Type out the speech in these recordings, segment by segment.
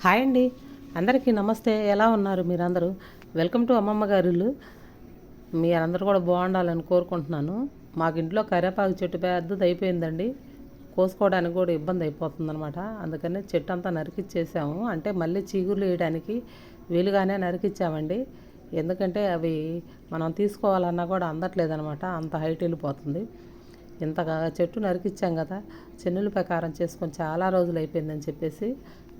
Hi అండి, అందరికీ నమస్తే. ఎలా ఉన్నారు మీరందరూ? వెల్కమ్ టు అమ్మమ్మ గారి ఇల్లు. మీరందరూ కూడా బాగుండాలని కోరుకుంటున్నాను. మాకు ఇంట్లో కరివేపాకు చెట్టు పెద్దది అయిపోయిందండి. కోసుకోవడానికి కూడా ఇబ్బంది అయిపోతుందన్నమాట. అందుకనే చెట్టు అంతా నరికిచ్చేసాము. అంటే మళ్ళీ చిగుర్లు వేయడానికి వీలుగానే నరికిచ్చామండి. ఎందుకంటే అవి మనం తీసుకోవాలన్నా కూడా అందట్లేదనమాట, అంత హైట్ వెళ్ళిపోతుంది. ఇంతగా చెట్టు నరికిచ్చాం కదా, చెన్నులపై కారం చేసుకొని చాలా రోజులు అయిపోయిందని చెప్పేసి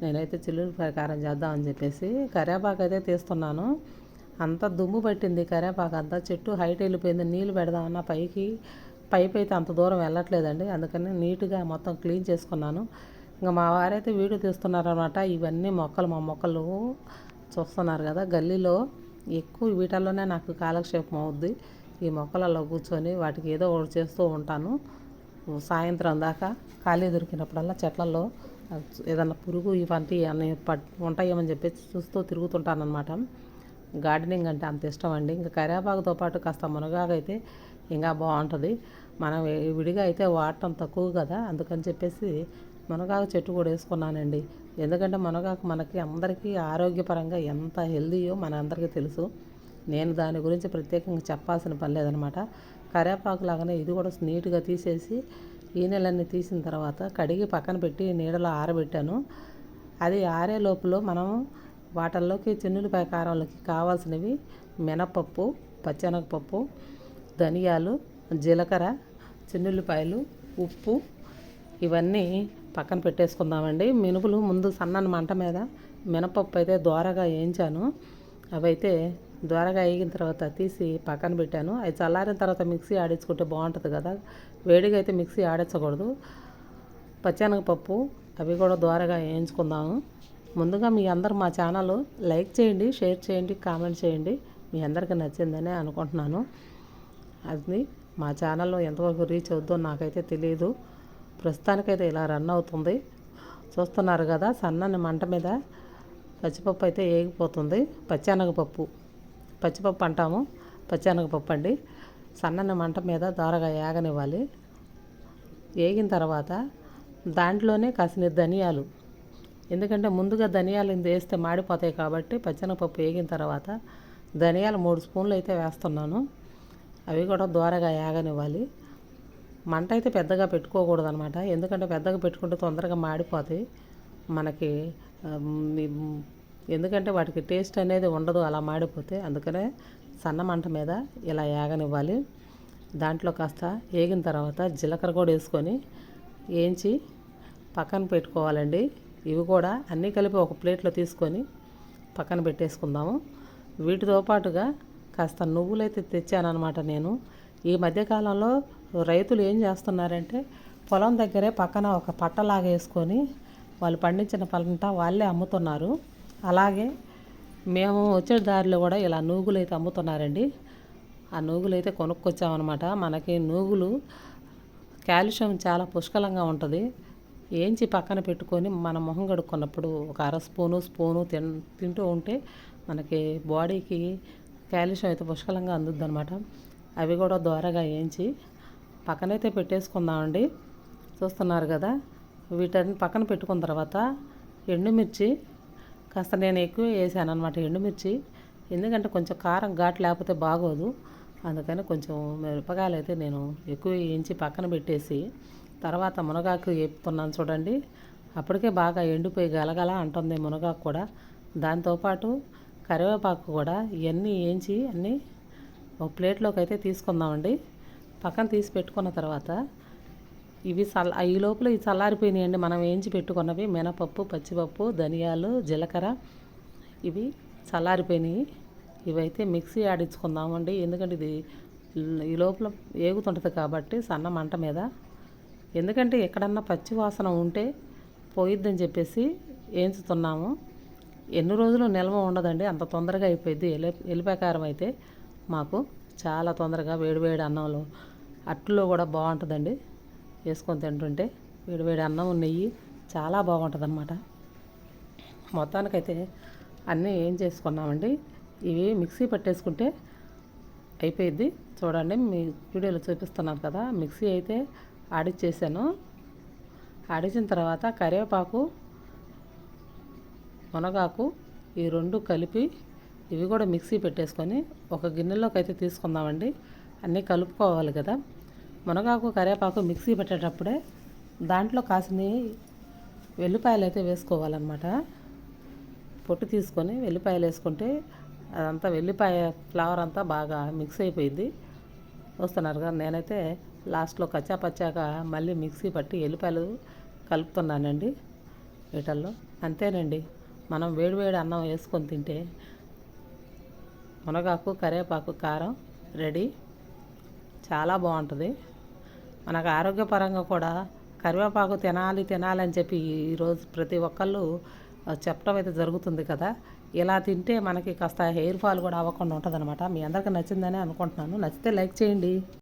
నేనైతే చిల్లులపై కారం చేద్దామని చెప్పేసి కరివేపాకు అయితే తీస్తున్నాను. అంత దుమ్ము పట్టింది కరివేపాకు అంతా, చెట్టు హైట్ వెళ్ళిపోయింది. నీళ్ళు పెడదామన్నా పైప్ అయితే అంత దూరం వెళ్ళట్లేదండి. అందుకని నీట్గా మొత్తం క్లీన్ చేసుకున్నాను. ఇంకా మా వారైతే వీడియో తీస్తున్నారనమాట. ఇవన్నీ మొక్కలు, మా మొక్కలు చూస్తున్నారు కదా, గల్లీలో ఎక్కువ వీటిల్లోనే నాకు కాలక్షేపం అవుద్ది. ఈ మొక్కలలో కూర్చొని వాటికి ఏదో ఒకటి చేస్తూ ఉంటాను. సాయంత్రం దాకా ఖాళీ దొరికినప్పుడల్లా చెట్లలో ఏదన్నా పురుగు ఇవంటి అన్నీ ఉంటాయేమని చెప్పేసి చూస్తూ తిరుగుతుంటానన్నమాట. గార్డెనింగ్ అంటే అంత ఇష్టం అండి. ఇంకా కరివేపాకుతో పాటు కాస్త మునగాకు అయితే ఇంకా బాగుంటుంది. మనం విడిగా అయితే వాడటం తక్కువ కదా, అందుకని చెప్పేసి మునగాకు చెట్టు కూడా వేసుకున్నానండి. ఎందుకంటే మునగాకు మనకి అందరికీ ఆరోగ్యపరంగా ఎంత హెల్దీయో మన అందరికీ తెలుసు. నేను దాని గురించి ప్రత్యేకంగా చెప్పాల్సిన పని లేదనమాట. కరివేపాకు లాగానే ఇది కూడా నీట్గా తీసేసి ఈ నెలన్నీ తీసిన తర్వాత కడిగి పక్కన పెట్టి నీడలో ఆరబెట్టాను. అది ఆరే లోపల మనం వాటల్లోకి చెన్నులపై కారంలోకి కావాల్సినవి మినపప్పు, పచ్చెనగపప్పు, ధనియాలు, జీలకర్ర, చెన్నుల్లిపాయలు, ఉప్పు ఇవన్నీ పక్కన పెట్టేసుకుందామండి. మినుపులు ముందు సన్నని మంట మీద మినపప్పు అయితే దోరగా వేయించాను. అవైతే దోరగా వేగిన తర్వాత తీసి పక్కన పెట్టాను. అవి చల్లారిన తర్వాత మిక్సీ ఆడించుకుంటే బాగుంటుంది కదా, వేడిగా అయితే మిక్సీ ఆడించకూడదు. పచ్చెనగపప్పు అవి కూడా దోరగా వేయించుకుందాము. ముందుగా మీ అందరు మా ఛానల్ లైక్ చేయండి, షేర్ చేయండి, కామెంట్ చేయండి. మీ అందరికీ నచ్చిందని అనుకుంటున్నాను. అది మా ఛానల్లో ఎంతవరకు రీచ్ అవుద్దో నాకైతే తెలియదు. ప్రస్తుతానికైతే ఇలా రన్ అవుతుంది. చూస్తున్నారు కదా, సన్నని మంట మీద పచ్చిపప్పు అయితే వేగిపోతుంది. పచ్చిపప్పు అంటాము, పచ్చెనగపప్పు అండి. సన్నని మంట మీద దోరగా ఏగనివ్వాలి. వేగిన తర్వాత దాంట్లోనే కాసిన ధనియాలు, ఎందుకంటే ముందుగా ధనియాలు వేస్తే మాడిపోతాయి కాబట్టి పచ్చెనగపప్పు వేగిన తర్వాత ధనియాలు 3 స్పూన్లు అయితే వేస్తున్నాను. అవి కూడా దోరగా ఏగనివ్వాలి. మంట అయితే పెద్దగా పెట్టుకోకూడదు అనమాట, ఎందుకంటే పెద్దగా పెట్టుకుంటే తొందరగా మాడిపోతాయి మనకి. ఎందుకంటే వాటికి టేస్ట్ అనేది ఉండదు అలా మాడిపోతే. అందుకనే సన్న మంట మీద ఇలా ఏగనివ్వాలి. దాంట్లో కాస్త వేగిన తర్వాత జీలకర్ర కూడా వేసుకొని వేయించి పక్కన పెట్టుకోవాలండి. ఇవి కూడా అన్నీ కలిపి ఒక ప్లేట్లో తీసుకొని పక్కన పెట్టేసుకుందాము. వీటితో పాటుగా కాస్త నువ్వులైతే తెచ్చానమాట నేను. ఈ మధ్యకాలంలో రైతులు ఏం చేస్తున్నారంటే పొలం దగ్గరే పక్కన ఒక పట్టలాగా వేసుకొని వాళ్ళు పండించిన పంట వాళ్ళే అమ్ముతున్నారు. అలాగే మేము వచ్చే దారిలో కూడా ఇలా నూగులు అయితే అమ్ముతున్నారండి. ఆ నూగులు అయితే కొనుక్కొచ్చామన్నమాట. మనకి నూగులు కాల్షియం చాలా పుష్కలంగా ఉంటుంది. ఏంచి పక్కన పెట్టుకొని మన మొహం కడుక్కున్నప్పుడు ఒక అర స్పూను తింటూ ఉంటే మనకి బాడీకి కాల్షియం అయితే పుష్కలంగా అందుద్ది అనమాట. అవి కూడా దోరగా వేయించి పక్కనైతే పెట్టేసుకుందామండి. చూస్తున్నారు కదా, వీటిని పక్కన పెట్టుకున్న తర్వాత ఎండుమిర్చి కాస్త నేను ఎక్కువ వేసాను అనమాట ఎండుమిర్చి. ఎందుకంటే కొంచెం కారం ఘాటు లేకపోతే బాగోదు. అందుకని కొంచెం మిరపకాయలు అయితే నేను ఎక్కువ వేయించి పక్కన పెట్టేసి తర్వాత మునగాకు వేపుతున్నాను చూడండి. అప్పటికే బాగా ఎండిపోయి గలగల అంటుంది మునగాకు కూడా. దాంతోపాటు కరివేపాకు కూడా ఇవన్నీ వేయించి అన్నీ ఒక ప్లేట్లోకి అయితే తీసుకుందామండి. పక్కన తీసి పెట్టుకున్న తర్వాత ఈ లోపల ఇవి చల్లారిపోయినాయండి. మనం వేయించి పెట్టుకున్నవి మినపప్పు, పచ్చిపప్పు, ధనియాలు, జీలకర్ర ఇవి చల్లారిపోయినాయి. ఇవైతే మిక్సీ ఆడించుకుందామండి. ఎందుకంటే ఇది ఈ లోపల వేగుతుంటుంది కాబట్టి సన్న మంట మీద. ఎందుకంటే ఎక్కడన్నా పచ్చి వాసన ఉంటే పోయిద్దని చెప్పేసి వేయించుతున్నాము. ఎన్ని రోజులు నిల్వ ఉండదండి, అంత తొందరగా అయిపోయింది. ఎల్లిపాయకారం అయితే మాకు చాలా తొందరగా వేడివేడి అన్నంలో అట్టులో కూడా బాగుంటుందండి. వేసుకొని తింటుంటే వేడివేడి అన్నం నెయ్యి చాలా బాగుంటుంది అన్నమాట. మొత్తానికైతే అన్నీ ఏం చేసుకున్నామండి. ఇవి మిక్సీ పట్టేసుకుంటే అయిపోయిద్ది. చూడండి, మీ వీడియోలో చూపిస్తున్నాను కదా, మిక్సీ అయితే ఆడిచ్చేసాను. ఆడించిన తర్వాత కరివేపాకు మునగాకు ఈ రెండు కలిపి ఇవి కూడా మిక్సీ పెట్టేసుకొని ఒక గిన్నెలోకి అయితే తీసుకుందామండి. అన్నీ కలుపుకోవాలి కదా. మునగాకు కరివేపాకు మిక్సీ పెట్టేటప్పుడే దాంట్లో కాసిని వెల్లిపాయలు అయితే వేసుకోవాలన్నమాట. పొట్టు తీసుకొని వెల్లిపాయలు వేసుకుంటే అదంతా వెల్లిపాయ ఫ్లేవర్ అంతా బాగా మిక్స్ అయిపోయింది. చూస్తున్నారుగా, నేనైతే లాస్ట్లో కచ్చాపచ్చాగా మళ్ళీ మిక్సీ పట్టి వెల్లిపాయలు కలుపుతున్నానండి వీటల్లో. అంతేనండి, మనం వేడివేడి అన్నం వేసుకొని తింటే మునగాకు కరివేపాకు కారం రెడీ. చాలా బాగుంటుంది. మనకు ఆరోగ్యపరంగా కూడా కరివేపాకు తినాలి తినాలి అని చెప్పి ఈరోజు ప్రతి ఒక్కళ్ళు చెప్పడం అయితే జరుగుతుంది కదా. ఇలా తింటే మనకి కాస్త హెయిర్ ఫాల్ కూడా అవ్వకుండా ఉంటుంది అనమాట. మీ అందరికీ నచ్చిందని అనుకుంటున్నాను. నచ్చితే లైక్ చేయండి.